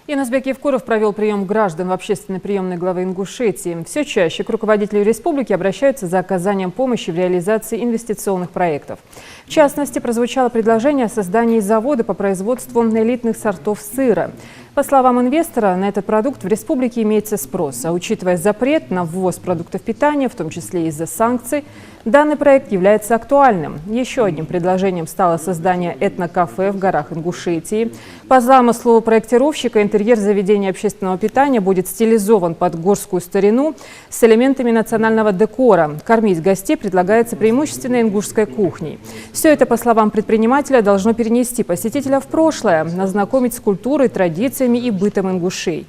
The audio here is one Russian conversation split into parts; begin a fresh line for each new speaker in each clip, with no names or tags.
Янузбек Евкуров провел прием граждан в общественной приемной главы Ингушетии. Все чаще к руководителю республики обращаются за оказанием помощи в реализации инвестиционных проектов. В частности, прозвучало предложение о создании завода по производству элитных сортов сыра. По словам инвестора, на этот продукт в республике имеется спрос. А учитывая запрет на ввоз продуктов питания, в том числе из-за санкций, данный проект является актуальным. Еще одним предложением стало создание этнокафе в горах Ингушетии. По замыслу проектировщика, интерьер заведения общественного питания будет стилизован под горскую старину с элементами национального декора. Кормить гостей предлагается преимущественно ингушской кухней. Все это, по словам предпринимателя, должно перенести посетителя в прошлое, ознакомить с культурой, традициями и бытом ингушей.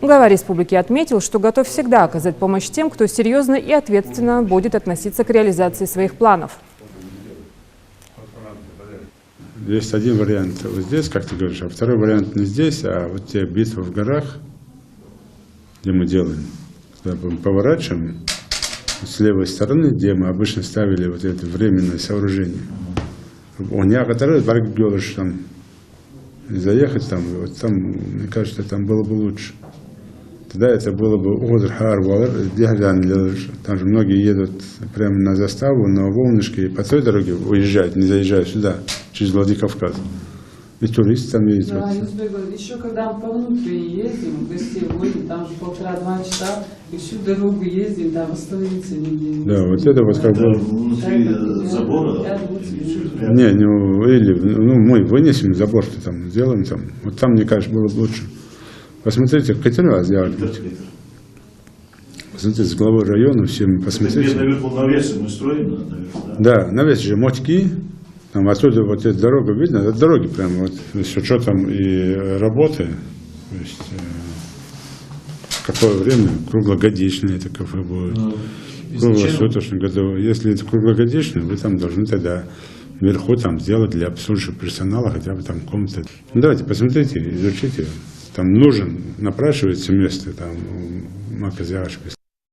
Глава республики отметил, что готов всегда оказать помощь тем, кто серьезно и ответственно будет относиться к реализации своих планов.
Есть один вариант вот здесь, как ты говоришь, а второй вариант не здесь, а вот те битвы в горах, где мы делаем, когда мы поворачиваем с левой стороны, где мы обычно ставили вот это временное сооружение. У некоторых баргёлыш там заехать там, вот там, мне кажется, там было бы лучше. Тогда это было бы там же многие едут прямо на заставу, на волнышке, и по той дороге уезжают, не заезжают сюда, через Владикавказ. И туристы там ездят.
Да, еще когда мы по внутренней ездим, гостей водим, там же 1,5–2 часа, и всю дорогу ездим, там остановиться нигде.
Да, вот это вот как бы...
Внутри забора?
Не, ну, или, ну, мы вынесем забор-то там, сделаем там. Вот там, мне кажется, было бы лучше. Посмотрите, хотели вас сделать? Посмотрите, с главой района всеми посмотрите.
Наверху навесы мы строим,
да, навес же мотки. Там отсюда вот эта дорога видно, это дороги прямо вот с учетом и работы. То есть, какое время круглогодичное это кафе будет. Круглосуточное году. Если это круглогодичное, вы там должны тогда вверху там сделать для обслуживающего персонала хотя бы там комнаты. Ну, давайте посмотрите, изучите. Там нужен, напрашивается место там Маказиашка.